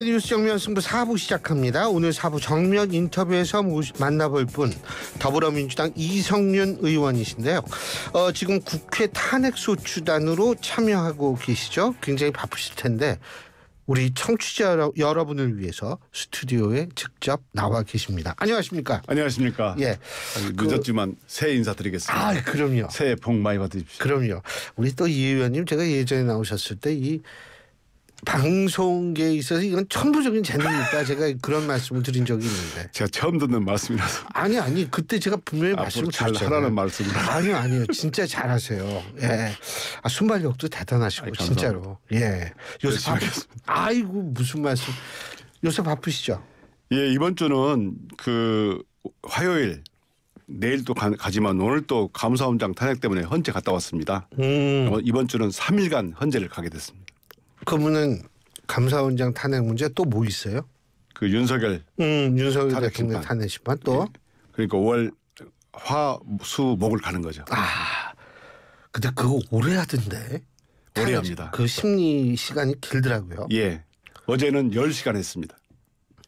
뉴스 정면 승부 4부 시작합니다. 오늘 4부 정면 인터뷰에서 만나볼 분 더불어민주당 이성윤 의원이신데요. 지금 국회 탄핵소추단으로 참여하고 계시죠? 굉장히 바쁘실 텐데 우리 청취자 여러분을 위해서 스튜디오에 직접 나와 계십니다. 안녕하십니까? 안녕하십니까? 예. 늦었지만 새해 인사드리겠습니다. 아, 그럼요. 새해 복 많이 받으십시오. 그럼요. 우리 또 이 의원님 제가 예전에 나오셨을 때 이 방송계에 있어서 이건 천부적인 재능이다. 제가 그런 말씀을 드린 적이 있는데. 제가 처음 듣는 말씀이라서. 아니 그때 제가 분명히 말씀을 잘 하라는 말씀을. 아니요 진짜 잘하세요. 예. 순발력도 대단하시고 진짜로. 예. 요새 아이고 무슨 말씀. 요새 바쁘시죠? 예, 이번 주는 그 화요일 내일 또 가지만 오늘 또 감사원장 탄핵 때문에 헌재 갔다 왔습니다. 이번 주는 3일간 헌재를 가게 됐습니다. 그러면은 감사원장 탄핵 문제 또 뭐 있어요? 그 윤석열 대통령 탄핵 심판 또. 예. 그러니까 5월 화, 수, 목을 가는 거죠. 아, 근데 그거 오래 하던데. 오래 합니다. 그 심리 시간이 길더라고요. 예, 어제는 10시간 했습니다.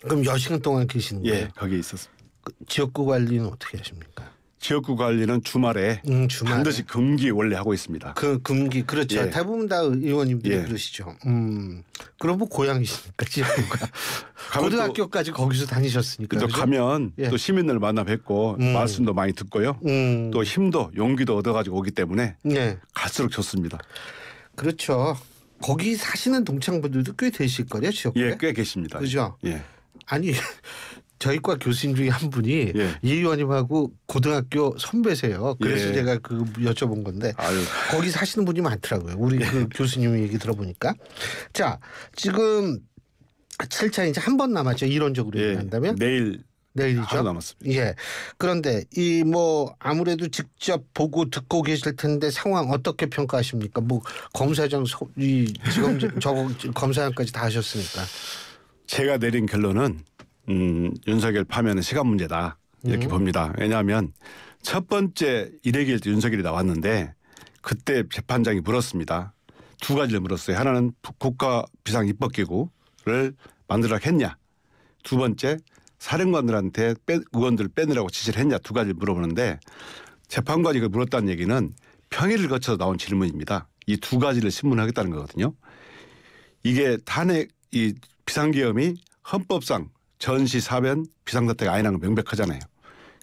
그럼 10시간 동안 계시는 거예요? 예, 거기에 있었습니다. 지역구 관리는 어떻게 하십니까? 지역구 관리는 주말에 반드시 금기 원래 하고 있습니다. 금기 그렇죠. 예. 대부분 다 의원님들이 예. 그러시죠. 그럼 뭐 고향이시니까 지역구가. 고등학교까지 거기서 다니셨으니까. 또 가면 예. 또 시민들 만나 뵙고 말씀도 많이 듣고요. 또 힘도 용기도 얻어가지고 오기 때문에 예. 갈수록 좋습니다. 그렇죠. 거기 사시는 동창분들도 꽤 되실 거예요, 지역구에? 예, 꽤 계십니다. 그죠? 예. 아니 저희과 교수님 중에 한 분이 예. 이 의원님하고 고등학교 선배세요. 그래서 예. 제가 그 여쭤본 건데 아유. 거기 사시는 분이 많더라고요. 우리 그 교수님 얘기 들어보니까. 자, 지금 7차 이제 한 번 남았죠. 이론적으로 예. 얘기한다면 내일이죠. 하루 내일이죠. 남았습니다. 예. 그런데 이 뭐 아무래도 직접 보고 듣고 계실 텐데 상황 어떻게 평가하십니까? 뭐 검사장 지금 저거 검사장까지 다 하셨으니까. 제가 내린 결론은 윤석열 파면은 시간 문제다 이렇게 봅니다. 왜냐하면 첫 번째 일회기일 때 윤석열이 나왔는데 그때 재판장이 물었습니다. 두 가지를 물었어요. 하나는 국가 비상입법기구를 만들라고 했냐. 두 번째 사령관들한테 의원들을 빼내라고 지시를 했냐. 두 가지를 물어보는데 재판관이 그 물었다는 얘기는 평일을 거쳐서 나온 질문입니다. 이 두 가지를 신문하겠다는 거거든요. 이게 탄핵 이 비상계엄이 헌법상 전시사변 비상사태가 아니라는 건 명백하잖아요.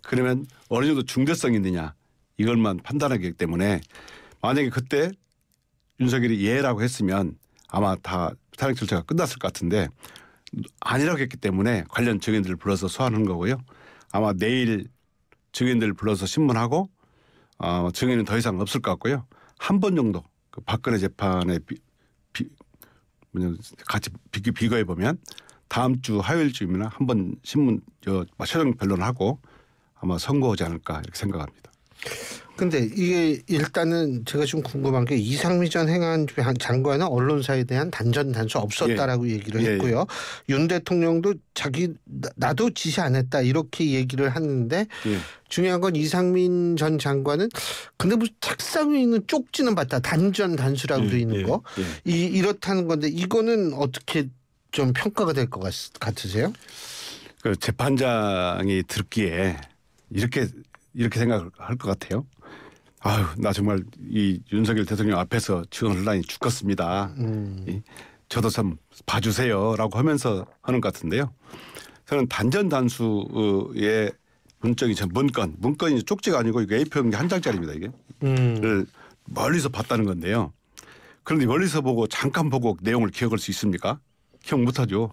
그러면 어느 정도 중대성이 있느냐 이걸만 판단하기 때문에 만약에 그때 윤석열이 예라고 했으면 아마 다 탄핵 절차가 끝났을 것 같은데 아니라고 했기 때문에 관련 증인들을 불러서 소환한 거고요. 아마 내일 증인들을 불러서 신문하고 증인은 더 이상 없을 것 같고요. 한 번 정도 그 박근혜 재판에 같이 비교해 보면 다음 주 화요일쯤이나 한번 신문 최종 변론을 하고 아마 선고하지 않을까 이렇게 생각합니다. 근데 이게 일단은 제가 좀 궁금한 게 이상미 전 행안 장관은 언론사에 대한 단전 단수 없었다라고 얘기를 했고요. 윤 대통령도 나도 지시 안 했다 이렇게 얘기를 하는데 중요한 건 이상민 전 장관은 근데 무슨 책상 위에 있는 쪽지는 봤다. 단전 단수라고 돼 있는 거. 이렇다는 건데 이거는 어떻게 좀 평가가 될 것 같으세요? 그 재판장이 듣기에 이렇게 생각할 것 같아요. 아유, 나 정말 이 윤석열 대통령 앞에서 지원 혼란이 죽겠습니다. 저도 좀 봐주세요라고 하면서 하는 것 같은데요. 저는 단전 단수의 문건이 쪽지가 아니고 이게 A4 한 장짜리입니다. 이게.를 멀리서 봤다는 건데요. 그런데 멀리서 보고 잠깐 보고 내용을 기억할 수 있습니까? 기억 못하죠.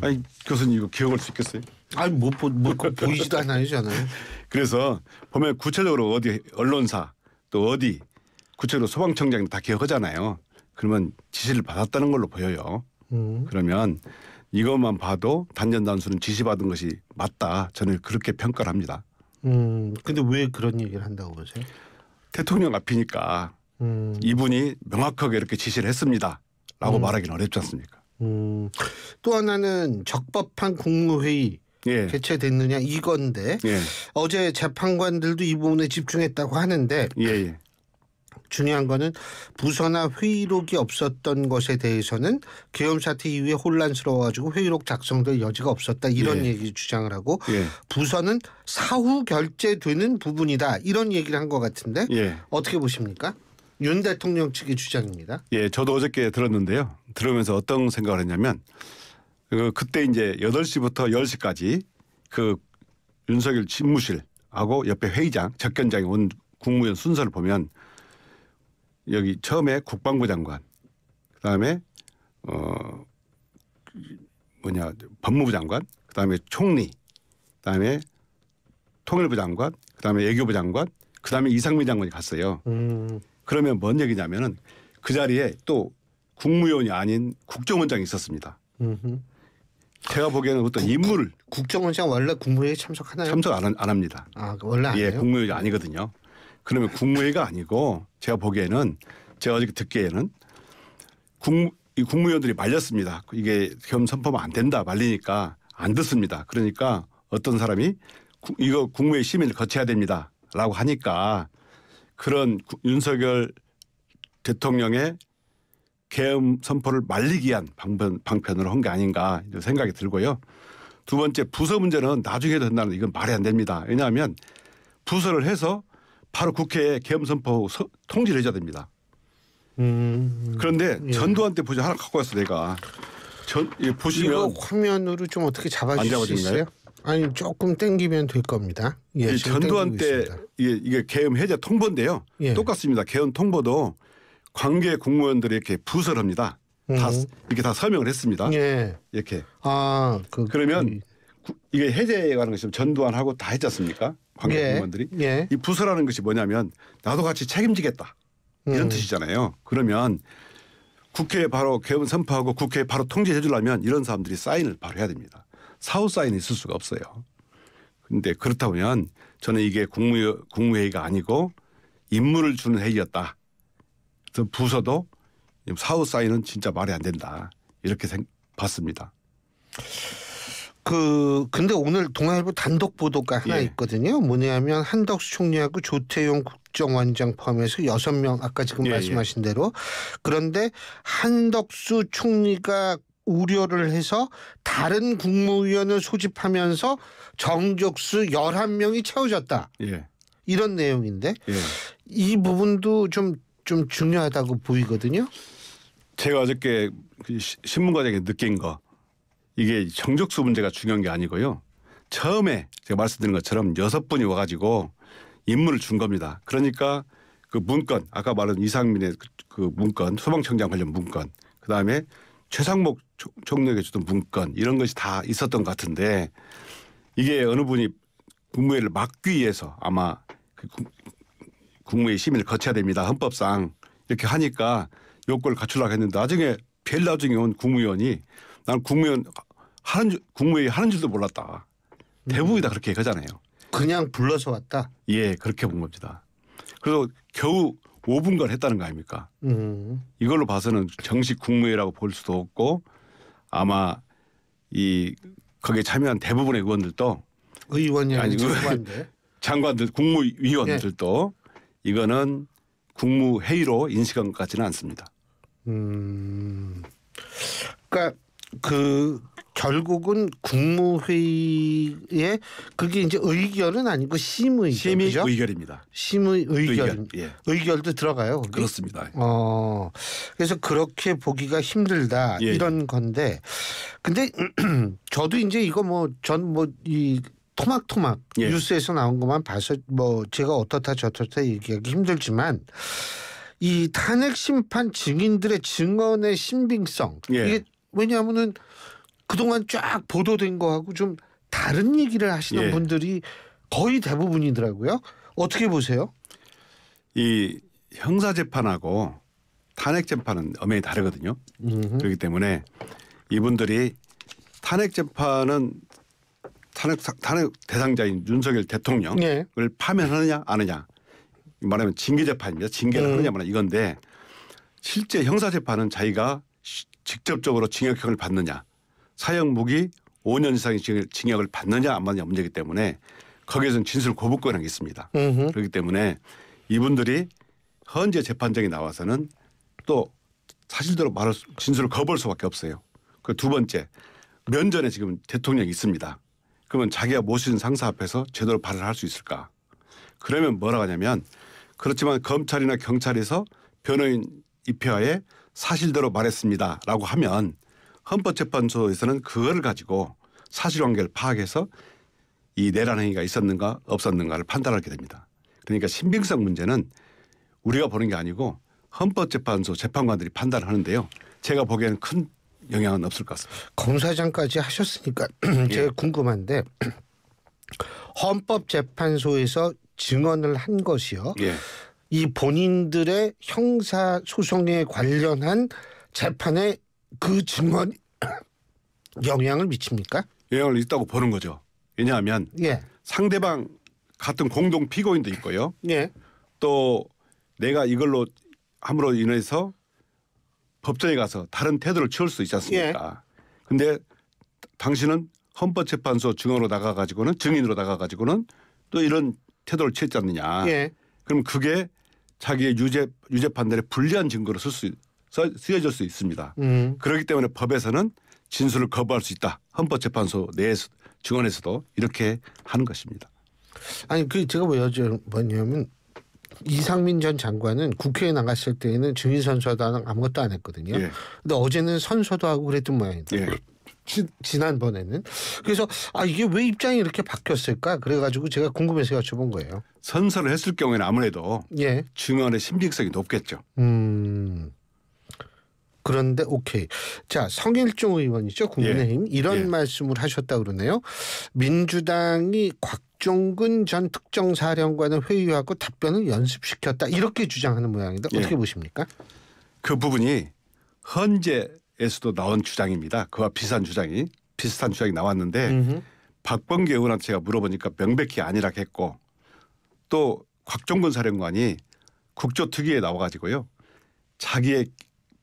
아니 교수님 이거 기억할 수 있겠어요? 아니 뭐 보이지도 않아요잖아요. 그래서 보면 구체적으로 어디 언론사 또 어디 구체적으로 소방청장이 다 기억하잖아요. 그러면 지시를 받았다는 걸로 보여요. 그러면 이것만 봐도 단전 단수는 지시받은 것이 맞다. 저는 그렇게 평가를 합니다. 근데 왜 그런 얘기를 한다고 보세요? 대통령 앞이니까 이분이 명확하게 이렇게 지시를 했습니다라고 말하기는 어렵지 않습니까? 또 하나는 적법한 국무회의 개최됐느냐 이건데 어제 재판관들도 이 부분에 집중했다고 하는데 중요한 거는 부서나 회의록이 없었던 것에 대해서는 계엄 사태 이후에 혼란스러워가지고 회의록 작성될 여지가 없었다 이런 얘기 주장을 하고 부서는 사후 결재되는 부분이다 이런 얘기를 한 것 같은데 어떻게 보십니까? 윤 대통령 측의 주장입니다. 예, 저도 어저께 들었는데요. 들으면서 어떤 생각을 했냐면 그때 이제 8시부터 10시까지 그 윤석열 집무실하고 옆에 회의장, 접견장에 온 국무위원 순서를 보면 여기 처음에 국방부 장관, 그다음에 법무부 장관, 그다음에 총리, 그다음에 통일부 장관, 그다음에 외교부 장관, 그다음에 이상민 장관이 갔어요. 그러면 뭔 얘기냐면은 그 자리에 또 국무위원이 아닌 국정원장이 있었습니다. 제가 보기에는 어떤 인물 국정원장 원래 국무회의에 참석하나요? 참석 안 합니다. 아 원래 안 해요? 예, 국무회의가 아니거든요. 그러면 국무회의가 아니고 제가 보기에는 제가 어저께 듣기에는 이 국무위원들이 말렸습니다. 이게 계엄 선포하면 안 된다 말리니까 안 듣습니다. 그러니까 어떤 사람이 이거 국무회의 심의를 거쳐야 됩니다라고 하니까 그런 윤석열 대통령의 계엄 선포를 말리기 위한 방편으로 한 게 아닌가 생각이 들고요. 두 번째 부서 문제는 나중에 해도 된다는 이건 말이 안 됩니다. 왜냐하면 부서를 해서 바로 국회에 계엄 선포 통지를 해줘야 됩니다. 그런데 전두환 때 보자 하나 갖고 왔어 내가. 보시면 이거 화면으로 좀 어떻게 잡아주실 수 있어요? 아니 조금 땡기면 될 겁니다. 예, 전두환 때 이게 계엄 해제 통보인데요. 똑같습니다. 계엄 통보도 관계 국무위원들이 이렇게 부서를 합니다. 다 이렇게 다 설명을 했습니다. 이렇게. 그러면 이게 해제에 관한 것이 전두환하고 다 했지 않습니까? 관계 국무위원들이. 이 부서라는 것이 뭐냐면 나도 같이 책임지겠다. 이런 뜻이잖아요. 그러면 국회에 바로 계엄 선포하고 국회에 바로 통지해 주려면 이런 사람들이 사인을 바로 해야 됩니다. 사후 사인이 있을 수가 없어요. 그런데 그렇다면 저는 이게 국무회의가 아니고 임무를 주는 회의였다. 그래서 부서도 사후 사인은 진짜 말이 안 된다. 이렇게 봤습니다. 근데 오늘 동아일보 단독 보도가 하나 있거든요. 뭐냐면 한덕수 총리하고 조태용 국정원장 포함해서 6명 아까 지금 말씀하신 대로. 그런데 한덕수 총리가 우려를 해서 다른 국무위원을 소집하면서 정적수 11명이 채워졌다. 이런 내용인데 이 부분도 좀 중요하다고 보이거든요. 제가 어저께 신문과정에 느낀 거 이게 정적수 문제가 중요한 게 아니고요. 처음에 제가 말씀드린 것처럼 6분이 와가지고 임무를 준 겁니다. 그러니까 그 문건 아까 말한 이상민의 그 문건 소방청장 관련 문건 그다음에 최상목 총리에게 주던 문건 이런 것이 다 있었던 것 같은데 이게 어느 분이 국무회의를 막기 위해서 아마 그 국무회의 심의를 거쳐야 됩니다. 헌법상 이렇게 하니까 요건을 갖추려고 했는데 나중에 제일 나중에 온 국무위원이 난 국무회의 하는 줄도 몰랐다. 대부분이 다 그렇게 하잖아요. 그냥 불러서 왔다? 예, 그렇게 본 겁니다. 그래서 겨우 5분간 했다는 거 아닙니까? 이걸로 봐서는 정식 국무회의라고 볼 수도 없고 아마 거기에 참여한 대부분의 의원들도 의원이 아니 장관들 국무위원들도 이거는 국무회의로 인식한 것 같지는 않습니다. 그러니까 결국은 국무회의에 그게 이제 의결은 아니고 심의 의결입니다. 심의 의결. 의결도 들어가요. 거기? 그렇습니다. 그래서 그렇게 보기가 힘들다 이런 건데 근데 저도 이제 이거 이 토막토막 뉴스에서 나온 것만 봐서 제가 어떻다 저렇다 얘기하기 힘들지만 이 탄핵 심판 증인들의 증언의 신빙성 이게 왜냐하면은 그동안 쫙 보도된 거하고 좀 다른 얘기를 하시는 분들이 거의 대부분이더라고요. 어떻게 보세요? 이 형사재판하고 탄핵재판은 엄연히 다르거든요. 그렇기 때문에 이분들이 탄핵재판은 탄핵 대상자인 윤석열 대통령을 파면하느냐 안 하느냐 말하면 징계재판입니다. 징계를 하느냐 마느냐 이건데 실제 형사재판은 자기가 직접적으로 징역형을 받느냐 사형 무기 5년 이상의 징역을 받느냐 안 받느냐 문제이기 때문에 거기에서는 진술 거부권이 있습니다. 그렇기 때문에 이분들이 헌재 재판장이 나와서는 또 사실대로 진술을 거부할 수밖에 없어요. 그 두 번째, 면전에 지금 대통령이 있습니다. 그러면 자기가 모시는 상사 앞에서 제대로 발언을 할 수 있을까? 그러면 뭐라고 하냐면 그렇지만 검찰이나 경찰에서 변호인 입회하에 사실대로 말했습니다라고 하면 헌법재판소에서는 그거를 가지고 사실관계를 파악해서 이 내란 행위가 있었는가 없었는가를 판단하게 됩니다. 그러니까 신빙성 문제는 우리가 보는 게 아니고 헌법재판소 재판관들이 판단을 하는데요. 제가 보기에는 큰 영향은 없을 것 같습니다. 검사장까지 하셨으니까 제가 궁금한데 헌법재판소에서 증언을 한 것이요. 이 본인들의 형사소송에 관련한 재판에 그 증언이 영향을 미칩니까? 영향을 있다고 보는 거죠. 왜냐하면 상대방 같은 공동 피고인도 있고요. 또 내가 이걸로 함으로 인해서 법정에 가서 다른 태도를 취할 수 있지 않습니까? 그런데 당신은 헌법재판소 증언으로 나가가지고는 증인으로 나가가지고는 또 이런 태도를 취했지 않느냐. 그럼 그게 자기의 유죄 판단에 불리한 증거로 쓰여질 수 있습니다. 그렇기 때문에 법에서는 진술을 거부할 수 있다. 헌법재판소 내에서 증언에서도 이렇게 하는 것입니다. 아니 그 제가 뭐냐면 이상민 전 장관은 국회에 나갔을 때에는 증인 선서도 아무것도 안 했거든요. 근데 어제는 선서도 하고 그랬던 모양이다. 지난번에는. 그래서 이게 왜 입장이 이렇게 바뀌었을까? 그래가지고 제가 궁금해서 여쭤본 거예요. 선서를 했을 경우에는 아무래도 증언의 신빙성이 높겠죠. 그런데 오케이. 자, 성일종 의원이죠. 국민의힘. 이런 말씀을 하셨다고 그러네요. 민주당이 곽종근 전 특정사령관을 회유하고 답변을 연습시켰다. 이렇게 주장하는 모양인데 어떻게 보십니까? 그 부분이 헌재에서도 나온 주장입니다. 그와 비슷한 주장이 나왔는데 박범계 의원한테 제가 물어보니까 명백히 아니라 했고 또 곽종근 사령관이 국조특위에 나와가지고요. 자기의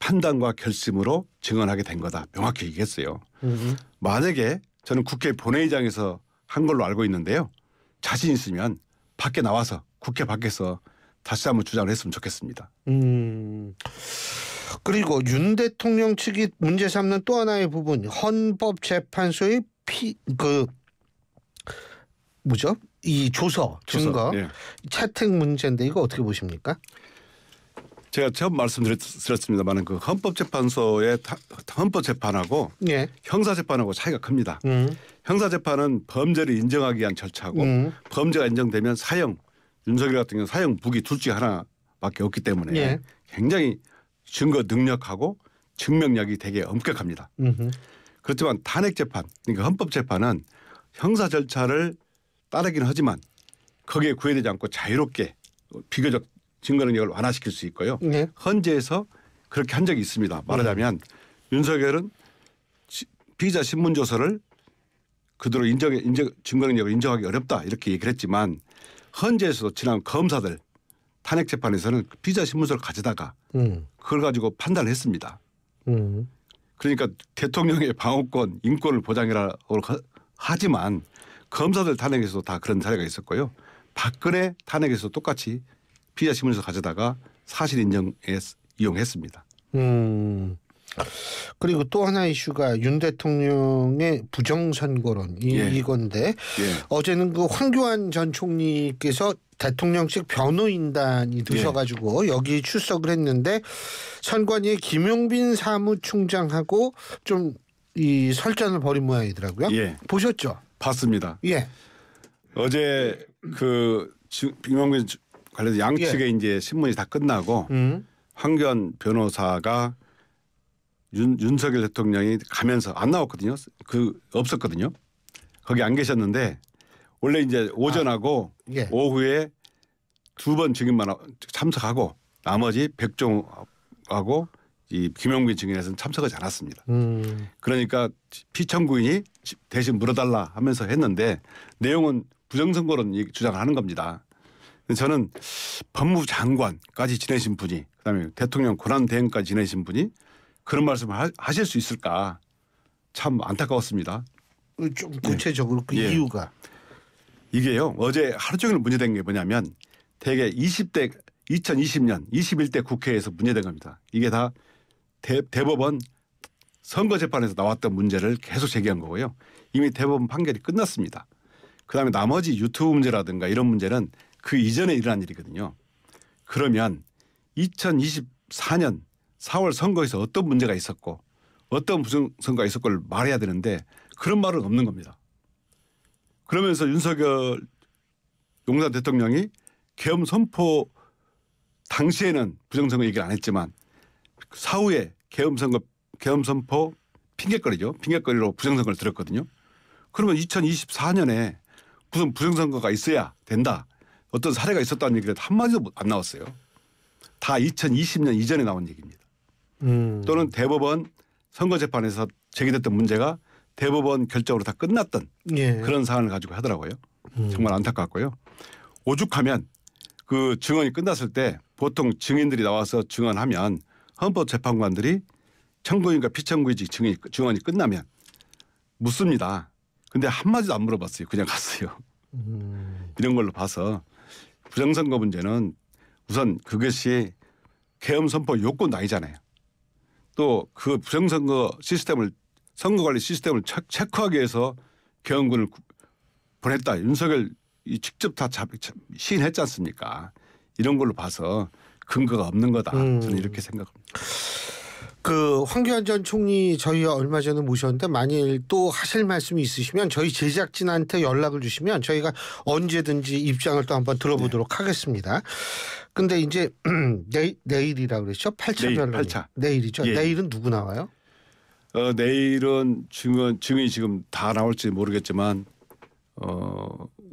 판단과 결심으로 증언하게 된 거다. 명확히 얘기했어요. 만약에 저는 국회 본회의장에서 한 걸로 알고 있는데요. 자신 있으면 밖에 나와서 국회 밖에서 다시 한번 주장을 했으면 좋겠습니다. 그리고 윤 대통령 측이 문제 삼는 또 하나의 부분 헌법재판소의 이 조서 증거 채택 문제인데 이거 어떻게 보십니까? 제가 처음 말씀드렸습니다만 그 헌법재판소의 헌법재판하고 형사재판하고 차이가 큽니다. 형사재판은 범죄를 인정하기 위한 절차고 범죄가 인정되면 사형, 윤석열 같은 경우는 사형 무기 둘 중에 하나밖에 없기 때문에 굉장히 증거 능력하고 증명력이 되게 엄격합니다. 그렇지만 탄핵재판, 그러니까 헌법재판은 형사 절차를 따르긴 하지만 거기에 구애되지 않고 자유롭게 비교적 증거 능력을 완화시킬 수 있고요. 헌재에서 그렇게 한 적이 있습니다. 말하자면 윤석열은 피의자 신문조서를 그대로 증거 능력을 인정하기 어렵다 이렇게 얘기를 했지만 헌재에서도 지난 검사들 탄핵재판에서는 피의자 신문서를 가져다가 그걸 가지고 판단을 했습니다. 그러니까 대통령의 방어권, 인권을 보장이라고 하지만 검사들 탄핵에서도 다 그런 사례가 있었고요. 박근혜 탄핵에서 똑같이 피의자 신문서 가져다가 사실 인정에 이용했습니다. 그리고 또 하나 이슈가 윤 대통령의 부정선거론 이건데 어제는 그 황교안 전 총리께서 대통령직 변호인단이 드셔가지고 여기 출석을 했는데 선관위의 김용빈 사무총장하고 좀 이 설전을 벌인 모양이더라고요. 보셨죠? 봤습니다. 어제 그 김용빈 관련해서 양측의 이제 신문이 다 끝나고 황교안 변호사가 윤석열 대통령이 가면서 안 나왔거든요. 없었거든요. 거기 안 계셨는데 원래 이제 오전하고 오후에 두 번 증인만 참석하고 나머지 백종하고 이 김용빈 증인에서는 참석하지 않았습니다. 그러니까 피청구인이 대신 물어달라 하면서 했는데 내용은 부정선거론 주장을 하는 겁니다. 저는 법무부 장관까지 지내신 분이 그다음에 대통령 권한대행까지 지내신 분이 그런 말씀을 하실 수 있을까 참 안타까웠습니다. 좀 구체적으로 그 이유가. 이게요. 어제 하루 종일 문제된 게 뭐냐면 대개 20대 2020년 21대 국회에서 문제된 겁니다. 이게 다 대법원 선거재판에서 나왔던 문제를 계속 제기한 거고요. 이미 대법원 판결이 끝났습니다. 그다음에 나머지 유튜브 문제라든가 이런 문제는 그 이전에 일어난 일이거든요. 그러면 2024년 4월 선거에서 어떤 문제가 있었고 어떤 부정선거가 있었고를 말해야 되는데 그런 말은 없는 겁니다. 그러면서 윤석열 용산 대통령이 계엄 선포 당시에는 부정선거 얘기를 안 했지만 사후에 계엄 선포 핑계거리죠. 핑계거리로 부정선거를 들었거든요. 그러면 2024년에 무슨 부정선거가 있어야 된다. 어떤 사례가 있었다는 얘기를 한마디도 안 나왔어요. 다 2020년 이전에 나온 얘기입니다. 또는 대법원 선거재판에서 제기됐던 문제가 대법원 결정으로 다 끝났던 그런 사안을 가지고 하더라고요. 정말 안타깝고요. 오죽하면 그 증언이 끝났을 때 보통 증인들이 나와서 증언하면 헌법재판관들이 청구인과 피청구인지 증언이 끝나면 묻습니다. 근데 한마디도 안 물어봤어요. 그냥 갔어요. 이런 걸로 봐서 부정선거 문제는 우선 그것이 계엄 선포 요건도 아니잖아요. 또 그 부정선거 시스템을 선거관리 시스템을 체크하기 위해서 계엄군을 보냈다. 윤석열이 직접 다 시인했지 않습니까? 이런 걸로 봐서 근거가 없는 거다. 저는 이렇게 생각합니다. 그 황교안 전 총리 저희가 얼마 전에 모셨는데 만일 또 하실 말씀이 있으시면 저희 제작진한테 연락을 주시면 저희가 언제든지 입장을 또 한번 들어보도록 하겠습니다. 근데 이제 내일이라고 그랬죠? 8차 변론. 8차. 내일이죠. 내일은 누구 나와요? 내일은 증인이 지금 다 나올지 모르겠지만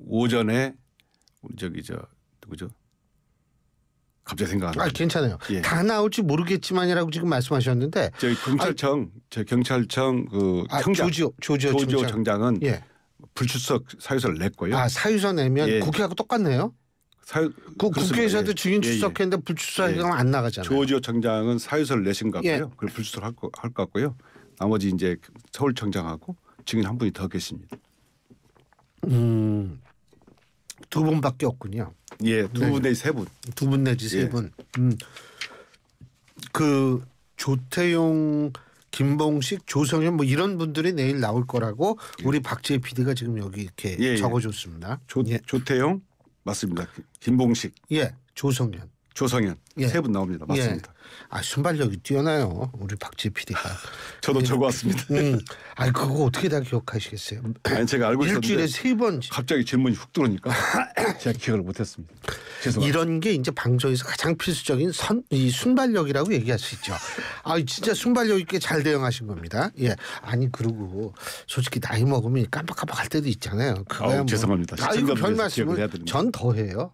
오전에 누구죠? 갑자기 생각 안 나요. 괜찮아요. 다 나올지 모르겠지만이라고 지금 말씀하셨는데 저희 경찰청 그 청장 조지호 청장은 불출석 사유서를 냈고요. 사유서 내면 국회하고 똑같네요. 국회에서도 증인 출석했는데 불출석하면 안 나가잖아요. 조지호 청장은 사유서를 내신 것 같고요. 그걸 불출석할 것 같고요. 나머지 이제 서울청장하고 증인 한 분이 더 계십니다. 두 분밖에 없군요. 두 분 내지 세 분. 두 분 내지 세 분. 그 조태용, 김봉식, 조성현 뭐 이런 분들이 내일 나올 거라고 우리 박지혜 PD가 지금 여기 이렇게 적어줬습니다. 조태용 맞습니다. 김봉식. 조성현 세 분 나옵니다. 맞습니다. 순발력이 뛰어나요. 우리 박지혜 PD가. 저도 적어왔습니다. 그거 어떻게 다 기억하시겠어요? 아니 제가 알고 있었는데 일주일에 3번. 갑자기 질문이 훅 들어오니까 제가 기억을 못했습니다. 죄송합니다. 이런 게 이제 방송에서 가장 필수적인 이 순발력이라고 얘기할 수 있죠. 진짜 순발력 있게 잘 대응하신 겁니다. 그리고 솔직히 나이 먹으면 깜빡깜빡할 때도 있잖아요. 죄송합니다. 별 말씀을 전 더해요.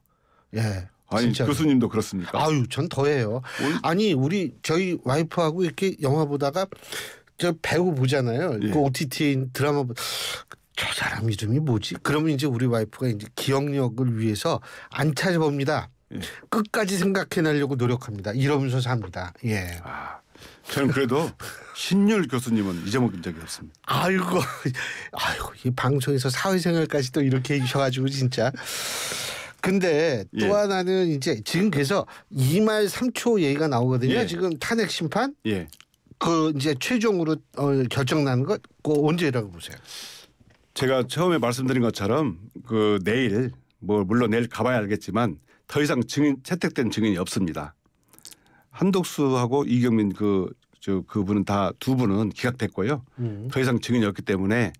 아니 진짜. 교수님도 그렇습니까? 전 더해요. 저희 와이프하고 이렇게 영화 보다가 저 배우 보잖아요. 그 OTT 드라마 저 사람 이름이 뭐지? 그러면 이제 우리 와이프가 이제 기억력을 위해서 안 찾아봅니다. 끝까지 생각해내려고 노력합니다. 이러면서 삽니다. 저는 그래도 신율 교수님은 잊어먹은 적이 없습니다. 이 방송에서 사회생활까지 또 이렇게 해주셔가지고 진짜. 근데 또 하나는 이제 지금 그래서 2말 3초 얘기가 나오거든요. 지금 탄핵 심판 그 이제 최종으로 결정나는 것 그거 언제라고 보세요? 제가 처음에 말씀드린 것처럼 그 내일 물론 내일 가봐야 알겠지만 더 이상 채택된 증인이 없습니다. 한독수하고 이경민 그분은 다 두 분은 기각됐고요. 더 이상 증인이 없기 때문에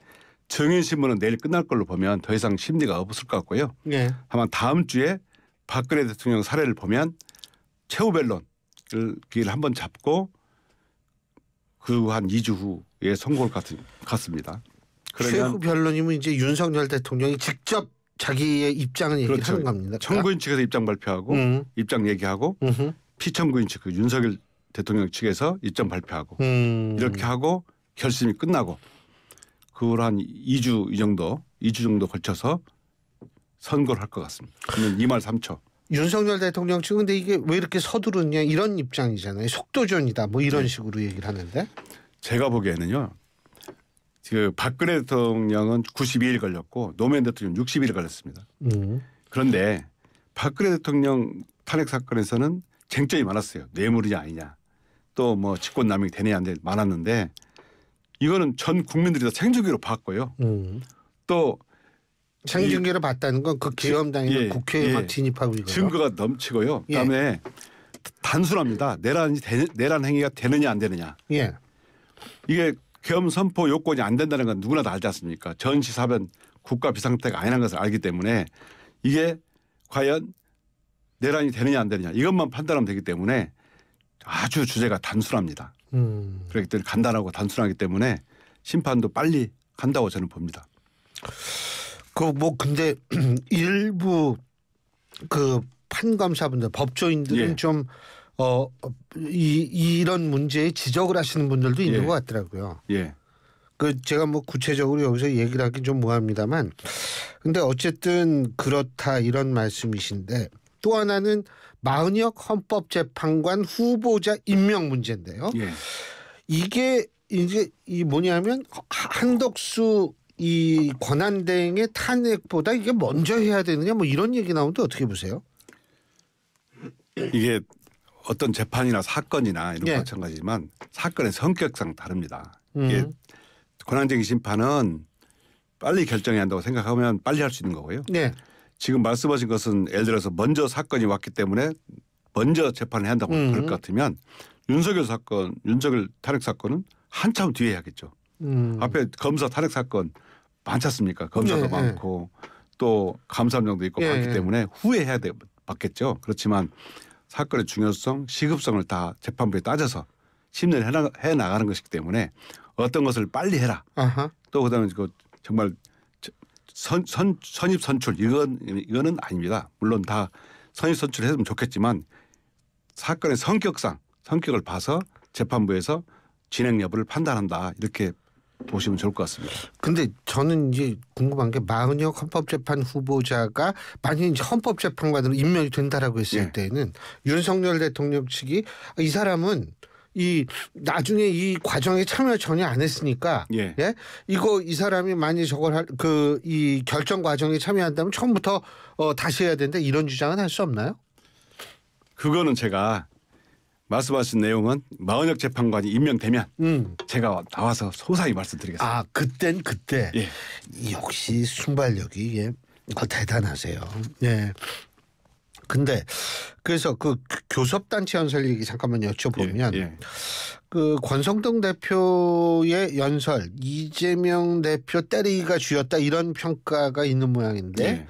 증인 신문은 내일 끝날 걸로 보면 더 이상 심리가 없을 것 같고요. 다만 다음 주에 박근혜 대통령 사례를 보면 최후 변론을 기회를 한번 잡고 그 한 2주 후에 선고할 것 같습니다. 최후 변론이면 이제 윤석열 대통령이 직접 자기의 입장을 얘기를 하는 겁니다. 청구인 측에서 입장 발표하고 입장 얘기하고 피청구인 측 윤석열 대통령 측에서 입장 발표하고 이렇게 하고 결심이 끝나고 그걸 한 2주 정도 걸쳐서 선고를 할 것 같습니다. 그러면 2말 3초. 윤석열 대통령 측은 근데 이게 왜 이렇게 서두르냐 이런 입장이잖아요. 속도전이다 뭐 이런 식으로 얘기를 하는데. 제가 보기에는요. 그 박근혜 대통령은 92일 걸렸고 노무현 대통령 60일 걸렸습니다. 그런데 박근혜 대통령 탄핵 사건에서는 쟁점이 많았어요. 뇌물이냐 아니냐. 또 뭐 직권남용이 되느냐 안 되느냐 많았는데 이거는 전 국민들이 다 생중계로 봤고요. 또 생중계로 봤다는 건 그 계엄당에는 예, 국회에 예. 막 진입하고 이거죠. 증거가 넘치고요. 예. 그다음에 단순합니다. 내란 행위가 되느냐 안 되느냐. 예. 이게 계엄 선포 요건이 안 된다는 건 누구나 다 알지 않습니까? 전시사변 국가 비상태가 아니라는 것을 알기 때문에 이게 과연 내란이 되느냐 안 되느냐 이것만 판단하면 되기 때문에 아주 주제가 단순합니다. 그렇기 때문에 간단하고 단순하기 때문에 심판도 빨리 간다고 저는 봅니다. 그 뭐 근데 일부 그 판검사분들 법조인들은 예. 좀 이런 문제에 지적을 하시는 분들도 있는 예. 것 같더라고요. 예. 그 제가 뭐 구체적으로 여기서 얘기를 하긴 좀 뭐합니다만 근데 어쨌든 그렇다 이런 말씀이신데 또 하나는 마은혁 헌법재판관 후보자 임명 문제인데요. 예. 이게 이제 이 뭐냐면 한덕수 이 권한대행의 탄핵보다 이게 먼저 해야 되느냐 뭐 이런 얘기 나오는데 어떻게 보세요? 이게 어떤 재판이나 사건이나 이런 예. 마찬가지지만 사건의 성격상 다릅니다. 이게 권한쟁의 심판은 빨리 결정해야 한다고 생각하면 빨리 할 수 있는 거고요. 네. 지금 말씀하신 것은 예를 들어서 먼저 사건이 왔기 때문에 먼저 재판을 해야 한다고 그럴 것 같으면 윤석열 탄핵 사건은 한참 뒤에 해야겠죠. 앞에 검사 탄핵 사건 많지 않습니까? 검사도 네, 많고 또 감사원장도 있고 네, 많기 네. 때문에 후에 해야 받겠죠. 그렇지만 사건의 중요성, 시급성을 다 재판부에 따져서 심리를 해 나가는 것이기 때문에 어떤 것을 빨리 해라. 아하. 또 그다음에 그 정말 선입 선출 이거는 아닙니다. 물론 다 선입 선출했으면 좋겠지만 사건의 성격을 봐서 재판부에서 진행 여부를 판단한다 이렇게 보시면 좋을 것 같습니다. 근데 저는 이제 궁금한 게 마은혁 헌법재판 후보자가 만약 이제 헌법재판관으로 임명이 된다라고 했을 예. 때는 윤석열 대통령 측이 이 사람은 이 나중에 이 과정에 참여 전혀 안 했으니까 예. 예? 이거 이 사람이 만약 저걸 그 이 결정 과정에 참여한다면 처음부터 다시 해야 된다 이런 주장은 할 수 없나요? 그거는 제가 말씀하신 내용은 마은혁 재판관이 임명되면 제가 나와서 소상히 말씀드리겠습니다. 아 그땐 그때 예. 역시 순발력이 예. 대단하세요. 예. 근데 그래서 그 교섭단체 연설 얘기 잠깐만 여쭤보면 예. 그 권성동 대표의 연설 이재명 대표 때리기가 쥐었다 이런 평가가 있는 모양인데 예.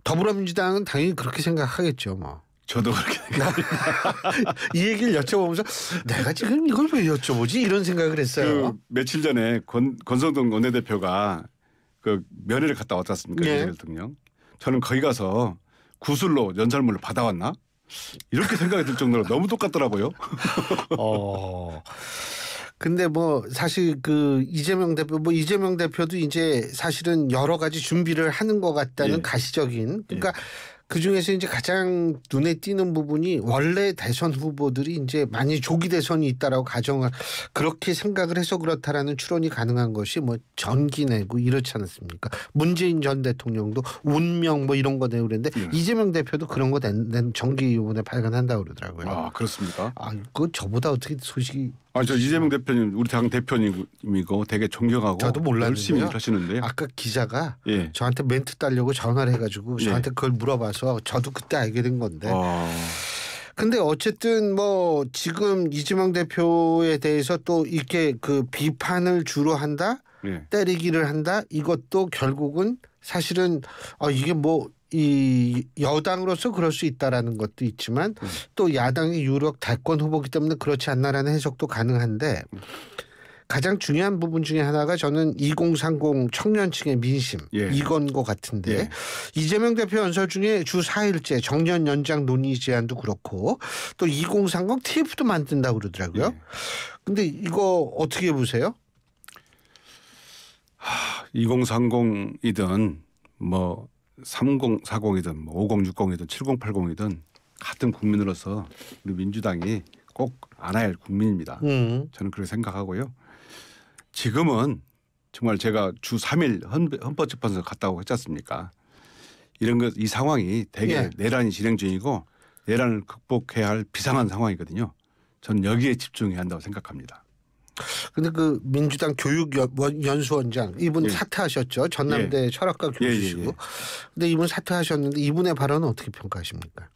더불어민주당은 당연히 그렇게 생각하겠죠. 뭐. 저도 그렇게 생각합니다. 이 얘기를 여쭤보면서 내가 지금 이걸 왜 여쭤보지 이런 생각을 했어요. 그 며칠 전에 권성동 원내대표가 그 면회를 갔다 왔지 않습니까? 네. 윤석열 대통령. 저는 거기 가서 구슬로 연설문을 받아왔나? 이렇게 생각이 들 정도로 너무 똑같더라고요. 근데 뭐 사실 그 이재명 대표도 이제 사실은 여러 가지 준비를 하는 것 같다는 예. 가시적인 그러니까 그 중에서 이제 가장 눈에 띄는 부분이 원래 대선 후보들이 이제 많이 조기 대선이 있다라고 가정을 그렇게 생각을 해서 그렇다라는 추론이 가능한 것이 뭐 전기 내고 이렇지 않습니까? 문재인 전 대통령도 운명 뭐 이런 거 내고 그랬는데 이재명 대표도 그런 거 낸 전기 이번에 발견한다고 그러더라고요. 아 그렇습니까? 아 그거 저보다 어떻게 소식이? 저 이재명 대표님 우리 당 대표님이고 되게 존경하고 저도 몰랐는데요. 열심히 일하시는데요. 아까 기자가 예. 저한테 멘트 따려고 전화를 해가지고 예. 저한테 그걸 물어봐서 저도 그때 알게 된 건데. 근데 어쨌든 뭐 지금 이재명 대표에 대해서 또 이렇게 그 비판을 주로 한다, 예. 때리기를 한다. 이것도 결국은 사실은 이게 뭐 이 여당으로서 그럴 수 있다라는 것도 있지만 또 야당의 유력 대권 후보기 때문에 그렇지 않나라는 해석도 가능한데 가장 중요한 부분 중에 하나가 저는 2030 청년층의 민심 이건 것 같은데 이재명 대표 연설 중에 주 4일째 정년 연장 논의 제안도 그렇고 또 2030 TF도 만든다고 그러더라고요. 근데 이거 어떻게 보세요? 2030이든 뭐 3040이든 뭐 5060이든 7080이든 같은 국민으로서 우리 민주당이 꼭 안아야 할 국민입니다. 저는 그렇게 생각하고요. 지금은 정말 제가 주 3일 헌법재판소 갔다 오고 했지 않습니까? 이 상황이 되게 내란이 진행 중이고 내란을 극복해야 할 비상한 상황이거든요. 저는 여기에 집중해야 한다고 생각합니다. 근데 그 민주당 교육연수원장 이분 예. 사퇴하셨죠. 전남대 철학과 교수시고. 근데 이분 사퇴하셨는데 이분의 발언은 어떻게 평가하십니까?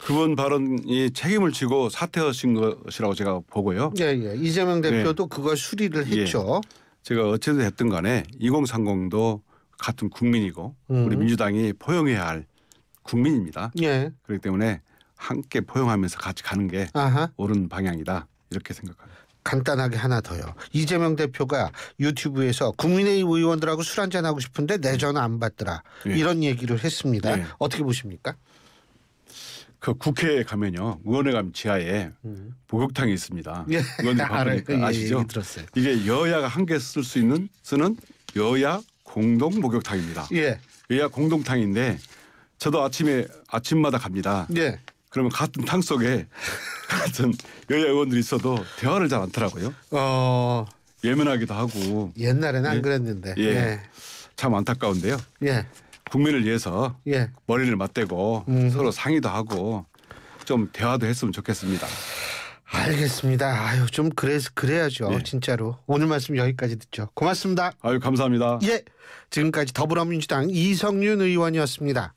그분 발언이 책임을 지고 사퇴하신 것이라고 제가 보고요. 예. 이재명 대표도 그걸 수리를 했죠. 제가 어쨌든 됐든 간에 2030도 같은 국민이고 우리 민주당이 포용해야 할 국민입니다. 예. 그렇기 때문에 함께 포용하면서 같이 가는 게 아하. 옳은 방향이다 이렇게 생각합니다. 간단하게 하나 더요. 이재명 대표가 유튜브에서 국민의힘 의원들하고 술 한잔하고 싶은데 내 전화 안 받더라. 예. 이런 얘기를 했습니다. 예. 어떻게 보십니까? 그 국회에 가면요. 의원회관 지하에 목욕탕이 있습니다. 예. 의원들 바쁘니까 아시죠? 얘기 들었어요. 이게 여야가 함께 쓰는 여야 공동 목욕탕입니다. 예. 여야 공동탕인데 저도 아침마다 갑니다. 예. 그러면 같은 탕 속에 같은 여야 의원들이 있어도 대화를 잘 않더라고요. 예민하기도 하고. 옛날에는 안 예. 그랬는데. 예. 예. 참 안타까운데요. 예. 국민을 위해서 예. 머리를 맞대고 서로 상의도 하고 좀 대화도 했으면 좋겠습니다. 알겠습니다. 아유 좀 그래야죠. 예. 진짜로. 오늘 말씀 여기까지 듣죠. 고맙습니다. 아유 감사합니다. 예. 지금까지 더불어민주당 이성윤 의원이었습니다.